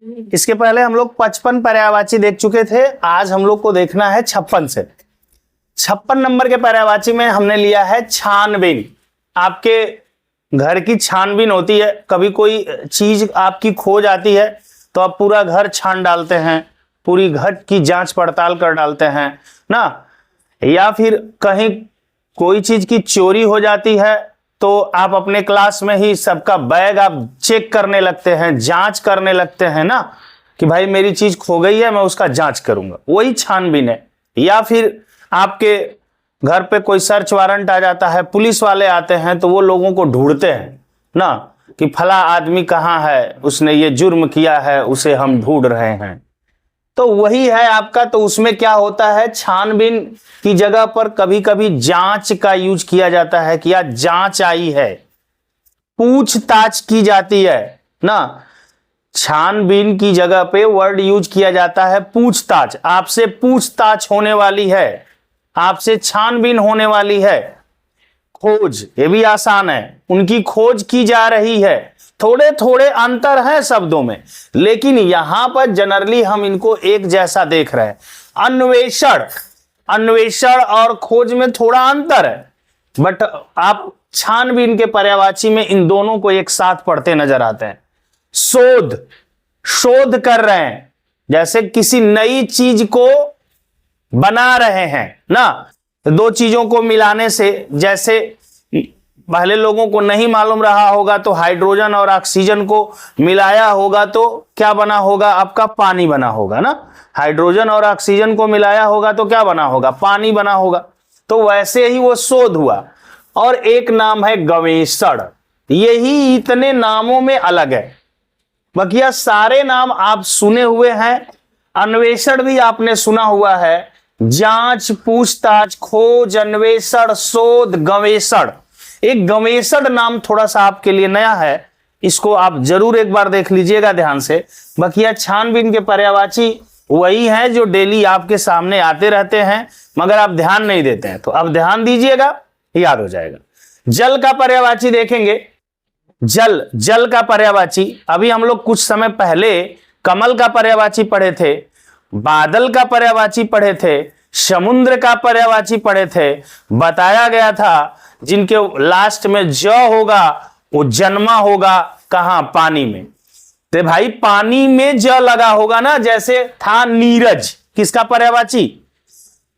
इसके पहले हम लोग 55 पर्यायवाची देख चुके थे। आज हम लोग को देखना है 56 से। 56 नंबर के पर्यायवाची में हमने लिया है छानबीन। आपके घर की छानबीन होती है, कभी कोई चीज आपकी खो जाती है तो आप पूरा घर छान डालते हैं, पूरी घर की जांच पड़ताल कर डालते हैं ना। या फिर कहीं कोई चीज की चोरी हो जाती है तो आप अपने क्लास में ही सबका बैग आप चेक करने लगते हैं, जांच करने लगते हैं ना, कि भाई मेरी चीज खो गई है, मैं उसका जांच करूंगा, वही छानबीन है। या फिर आपके घर पे कोई सर्च वारंट आ जाता है, पुलिस वाले आते हैं तो वो लोगों को ढूंढते हैं ना, कि फला आदमी कहाँ है, उसने ये जुर्म किया है, उसे हम ढूंढ रहे हैं। तो वही है आपका। तो उसमें क्या होता है, छानबीन की जगह पर कभी कभी जांच का यूज किया जाता है कि यार जांच आई है, पूछताछ की जाती है ना। छानबीन की जगह पे वर्ड यूज किया जाता है पूछताछ। आपसे पूछताछ होने वाली है, आपसे छानबीन होने वाली है। खोज, ये भी आसान है, उनकी खोज की जा रही है। थोड़े थोड़े अंतर हैं शब्दों में, लेकिन यहां पर जनरली हम इनको एक जैसा देख रहे हैं। अन्वेषण, अन्वेषण और खोज में थोड़ा अंतर है, बट आप छानबीन के पर्यायवाची में इन दोनों को एक साथ पढ़ते नजर आते हैं। शोध, शोध कर रहे हैं, जैसे किसी नई चीज को बना रहे हैं ना। दो चीजों को मिलाने से, जैसे पहले लोगों को नहीं मालूम रहा होगा तो हाइड्रोजन और ऑक्सीजन को मिलाया होगा तो क्या बना होगा, आपका पानी बना होगा ना। हाइड्रोजन और ऑक्सीजन को मिलाया होगा तो क्या बना होगा, पानी बना होगा। तो वैसे ही वो शोध हुआ। और एक नाम है गवेषण। यही इतने नामों में अलग है, बाकी सारे नाम आप सुने हुए हैं। अन्वेषण भी आपने सुना हुआ है, जांच, पूछताछ, खोज, अन्वेषण, शोध, गवेषण। एक गवेषण नाम थोड़ा सा आपके लिए नया है, इसको आप जरूर एक बार देख लीजिएगा ध्यान से। बाकी छानबीन के पर्यायवाची वही हैं जो डेली आपके सामने आते रहते हैं, मगर आप ध्यान नहीं देते हैं, तो अब ध्यान दीजिएगा, याद हो जाएगा। जल का पर्यायवाची देखेंगे। जल, जल का पर्यायवाची, अभी हम लोग कुछ समय पहले कमल का पर्यायवाची पढ़े थे, बादल का पर्यायवाची पढ़े थे, समुद्र का पर्यायवाची पढ़े थे। बताया गया था जिनके लास्ट में ज होगा वो जन्मा होगा कहां, पानी में। तो भाई पानी में ज लगा होगा ना, जैसे था नीरज, किसका पर्यायवाची,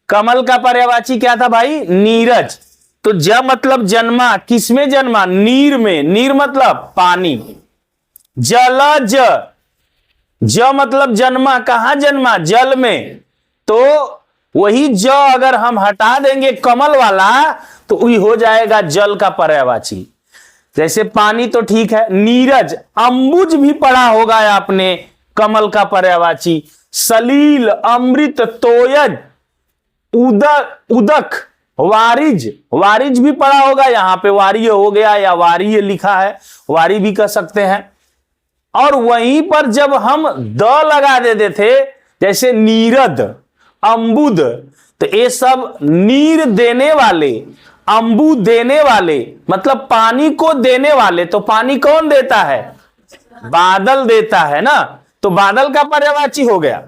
कमल का पर्यायवाची क्या था भाई, नीरज। तो ज मतलब जन्मा, किसमें जन्मा, नीर में, नीर मतलब पानी। जलज, ज मतलब जन्मा, कहां जन्मा, जल में। तो वही ज अगर हम हटा देंगे कमल वाला तो वही हो जाएगा जल का पर्यायवाची। जैसे पानी तो ठीक है, नीरज, अंबुज भी पढ़ा होगा आपने, कमल का पर्यायवाची। सलील, अमृत, तोयज, उदक, उदक, वारिज, वारिज भी पढ़ा होगा, यहां पे वारिय हो गया या वारिय लिखा है, वारी भी कह सकते हैं। और वहीं पर जब हम द लगा देते थे, जैसे नीरद, अंबुद, तो ये सब नीर देने वाले, अंबु देने वाले, मतलब पानी को देने वाले। तो पानी कौन देता है, बादल देता है ना, तो बादल का पर्यायवाची हो गया।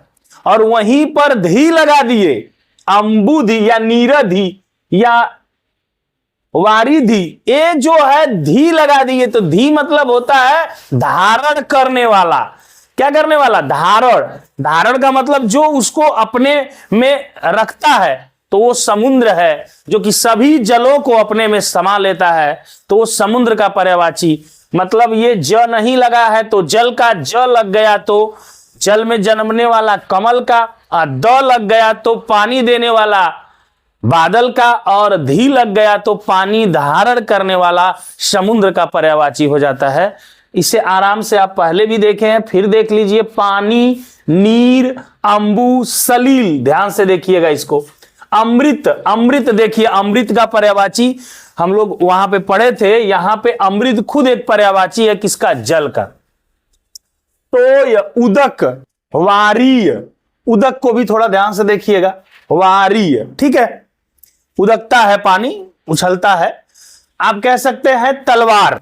और वहीं पर धी लगा दिए, अंबुधि या नीरधि या वारिधि, ये जो है धी लगा दिए, तो धी मतलब होता है धारण करने वाला। क्या करने वाला, धारण। धारण का मतलब जो उसको अपने में रखता है, तो वो समुद्र है, जो कि सभी जलों को अपने में समा लेता है, तो वो समुद्र का पर्यायवाची। मतलब ये ज नहीं लगा है तो जल का ज लग गया तो जल में जन्मने वाला कमल का, और द लग गया तो पानी देने वाला बादल का, और धी लग गया तो पानी धारण करने वाला समुद्र का पर्यायवाची हो जाता है। इसे आराम से आप पहले भी देखे हैं, फिर देख लीजिए। पानी, नीर, अंबु, सलील, ध्यान से देखिएगा इसको। अमृत, अमृत देखिए, अमृत का पर्यायवाची हम लोग वहां पे पढ़े थे, यहां पे अमृत खुद एक पर्यायवाची है, किसका, जल का। तोय, उदक, वारीय, उदक को भी थोड़ा ध्यान से देखिएगा, वारीय, ठीक है, उदकता है पानी, उछलता है। आप कह सकते हैं तलवार,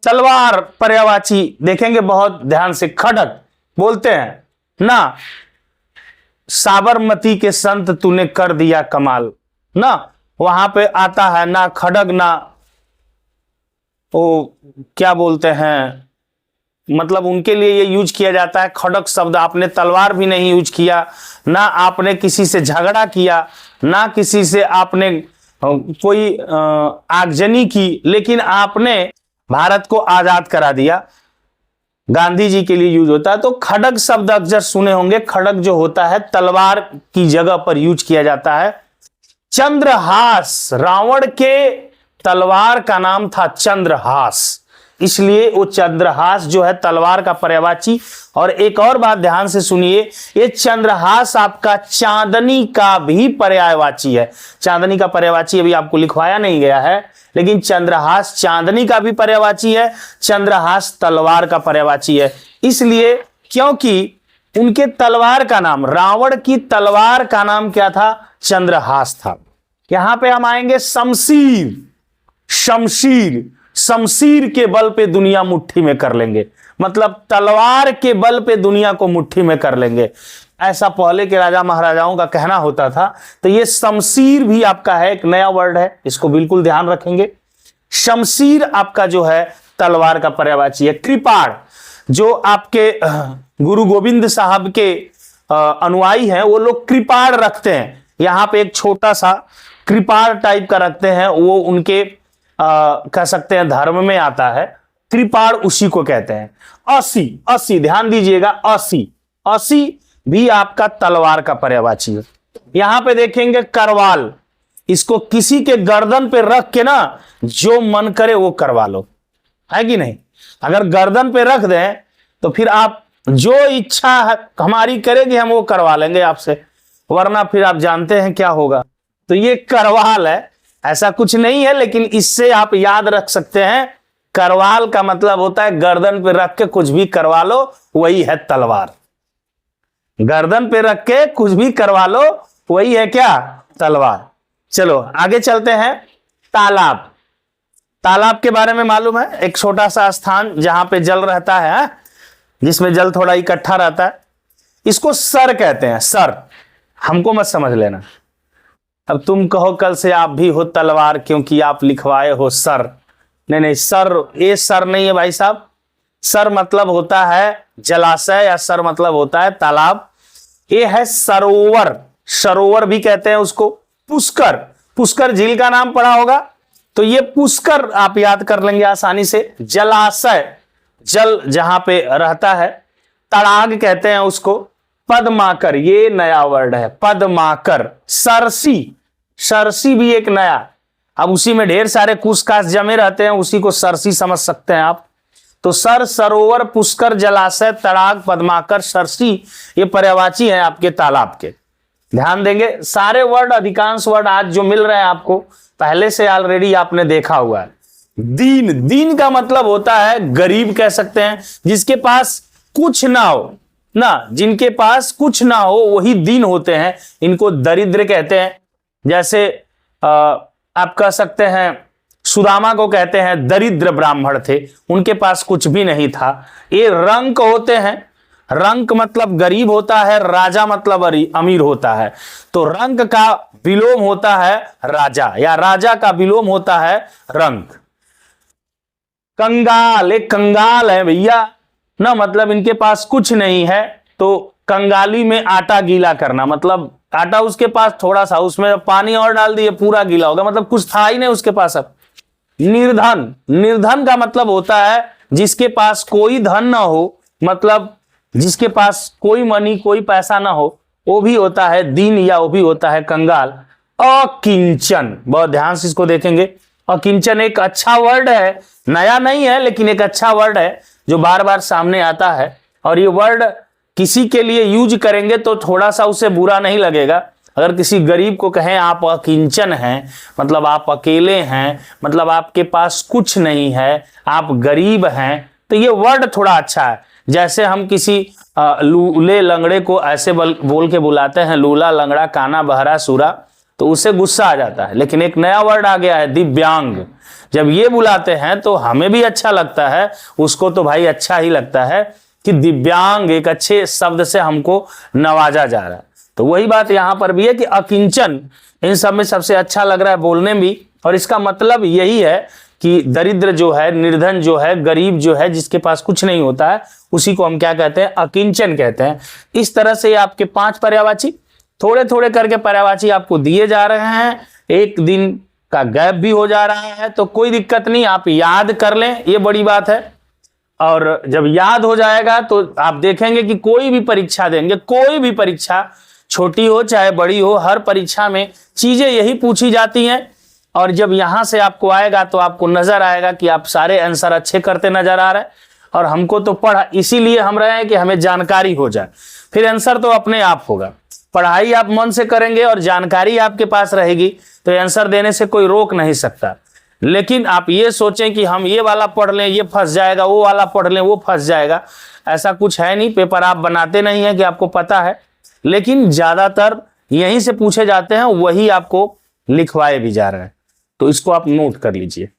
तलवार पर्यायवाची देखेंगे बहुत ध्यान से। खड्ग, बोलते हैं ना, साबरमती के संत तूने कर दिया कमाल ना, वहां पे आता है ना खड़ग ना वो क्या बोलते हैं, मतलब उनके लिए ये यूज किया जाता है खड़ग शब्द। आपने तलवार भी नहीं यूज किया, ना आपने किसी से झगड़ा किया, ना किसी से आपने कोई आगजनी की, लेकिन आपने भारत को आजाद करा दिया। गांधी जी के लिए यूज होता है। तो खड़ग शब्द अक्सर सुने होंगे, खड़ग जो होता है तलवार की जगह पर यूज किया जाता है। चंद्रहास, रावण के तलवार का नाम था चंद्रहास, इसलिए वो चंद्रहास जो है तलवार का पर्यायवाची। और एक और बात ध्यान से सुनिए, ये चंद्रहास आपका चांदनी का भी पर्यायवाची है। चांदनी का पर्यायवाची अभी आपको लिखवाया नहीं गया है, लेकिन चंद्रहास चांदनी का भी पर्यायवाची है, चंद्रहास तलवार का पर्यायवाची है। इसलिए क्योंकि उनके तलवार का नाम, रावण की तलवार का नाम क्या था? चंद्रहास था। यहां पे हम आएंगे शमशीर। शमशीर, शमशीर के बल पे दुनिया मुट्ठी में कर लेंगे, मतलब तलवार के बल पे दुनिया को मुट्ठी में कर लेंगे, ऐसा पहले के राजा महाराजाओं का कहना होता था। तो ये शमशीर भी आपका है, एक नया वर्ड है, इसको बिल्कुल ध्यान रखेंगे। शमशीर आपका जो है तलवार का पर्यायवाची है। कृपाण, जो आपके गुरु गोविंद साहब के अनुयायी हैं वो लोग कृपाण रखते हैं, यहां पे एक छोटा सा कृपाण टाइप का रखते हैं, वो उनके कह सकते हैं धर्म में आता है। कृपाण उसी को कहते हैं। असी, असी ध्यान दीजिएगा, असी, असी भी आपका तलवार का पर्यायवाची है। यहां पे देखेंगे करवाल, इसको किसी के गर्दन पे रख के ना जो मन करे वो करवा लो, है कि नहीं? अगर गर्दन पे रख दें तो फिर आप जो इच्छा हमारी करेगी हम वो करवा लेंगे आपसे, वरना फिर आप जानते हैं क्या होगा। तो ये करवाल है, ऐसा कुछ नहीं है, लेकिन इससे आप याद रख सकते हैं करवाल का मतलब होता है गर्दन पे रख के कुछ भी करवा लो, वही है तलवार। गर्दन पे रख के कुछ भी करवा लो, वही है क्या? तलवार। चलो आगे चलते हैं। तालाब, तालाब के बारे में मालूम है, एक छोटा सा स्थान जहां पे जल रहता है, जिसमें जल थोड़ा इकट्ठा रहता है, इसको सर कहते हैं। सर, हमको मत समझ लेना, अब तुम कहो कल से आप भी हो तलवार क्योंकि आप लिखवाए हो सर। नहीं नहीं, सर ये सर नहीं है भाई साहब। सर मतलब होता है जलाशय, या सर मतलब होता है तालाब। ये है सरोवर, सरोवर भी कहते हैं उसको। पुष्कर, पुष्कर झील का नाम पड़ा होगा, तो ये पुष्कर आप याद कर लेंगे आसानी से। जलाशय, जल जहां पे रहता है। तड़ाग कहते हैं उसको। पद्माकर, ये नया वर्ड है, पद्माकर। सरसी, सरसी भी एक नया, अब उसी में ढेर सारे कुछ कास जमे रहते हैं, उसी को सरसी समझ सकते हैं आप। तो सर, सरोवर, पुष्कर, जलाशय, तड़ाग, पद्माकर, सरसी, ये पर्यायवाची हैं आपके तालाब के। ध्यान देंगे, सारे वर्ड, अधिकांश वर्ड आज जो मिल रहे हैं आपको पहले से ऑलरेडी आपने देखा हुआ है। दीन, दीन का मतलब होता है गरीब कह सकते हैं, जिसके पास कुछ ना हो ना, जिनके पास कुछ ना हो वही दीन होते हैं, इनको दरिद्र कहते हैं। जैसे आप कह सकते हैं सुदामा को कहते हैं दरिद्र ब्राह्मण थे, उनके पास कुछ भी नहीं था। ये रंक होते हैं, रंक मतलब गरीब होता है, राजा मतलब अमीर होता है। तो रंक का विलोम होता है राजा, या राजा का विलोम होता है रंक। कंगाल, एक कंगाल है भैया ना, मतलब इनके पास कुछ नहीं है। तो कंगाली में आटा गीला करना, मतलब आटा उसके पास थोड़ा सा, उसमें पानी और डाल दिए पूरा गीला होगा, मतलब कुछ था ही नहीं उसके पास। अब निर्धन, निर्धन का मतलब होता है जिसके पास कोई धन ना हो, मतलब जिसके पास कोई मनी, कोई पैसा ना हो, वो भी होता है दीन, या वो भी होता है कंगाल। अकिंचन, बहुत ध्यान से इसको देखेंगे। अकिंचन एक अच्छा वर्ड है, नया नहीं है, लेकिन एक अच्छा वर्ड है जो बार बार सामने आता है। और ये वर्ड किसी के लिए यूज करेंगे तो थोड़ा सा उसे बुरा नहीं लगेगा। अगर किसी गरीब को कहें आप अकिंचन हैं, मतलब आप अकेले हैं, मतलब आपके पास कुछ नहीं है, आप गरीब हैं, तो ये वर्ड थोड़ा अच्छा है। जैसे हम किसी लूले लंगड़े को ऐसे बोल के बुलाते हैं, लूला, लंगड़ा, काना, बहरा, सूरा, तो उसे गुस्सा आ जाता है। लेकिन एक नया वर्ड आ गया है दिव्यांग, जब ये बुलाते हैं तो हमें भी अच्छा लगता है, उसको तो भाई अच्छा ही लगता है। कि दिव्यांग एक अच्छे शब्द से हमको नवाजा जा रहा है। तो वही बात यहां पर भी है कि अकिंचन इन सब में सबसे अच्छा लग रहा है बोलने में भी, और इसका मतलब यही है कि दरिद्र जो है, निर्धन जो है, गरीब जो है, जिसके पास कुछ नहीं होता है, उसी को हम क्या कहते हैं, अकिंचन कहते हैं। इस तरह से आपके 5 पर्यायवाची थोड़े थोड़े करके पर्यायवाची आपको दिए जा रहे हैं, एक दिन का गैप भी हो जा रहा है, तो कोई दिक्कत नहीं, आप याद कर लें, ये बड़ी बात है। और जब याद हो जाएगा तो आप देखेंगे कि कोई भी परीक्षा देंगे, कोई भी परीक्षा छोटी हो चाहे बड़ी हो, हर परीक्षा में चीजें यही पूछी जाती हैं। और जब यहां से आपको आएगा तो आपको नजर आएगा कि आप सारे आंसर अच्छे करते नजर आ रहे हैं। और हमको तो पढ़ा इसीलिए हम रहे हैं कि हमें जानकारी हो जाए, फिर आंसर तो अपने आप होगा। पढ़ाई आप मन से करेंगे और जानकारी आपके पास रहेगी तो आंसर देने से कोई रोक नहीं सकता। लेकिन आप ये सोचें कि हम ये वाला पढ़ लें ये फंस जाएगा, वो वाला पढ़ लें वो फंस जाएगा, ऐसा कुछ है नहीं। पेपर आप बनाते नहीं है कि आपको पता है, लेकिन ज्यादातर यहीं से पूछे जाते हैं, वही आपको लिखवाए भी जा रहे हैं। तो इसको आप नोट कर लीजिए।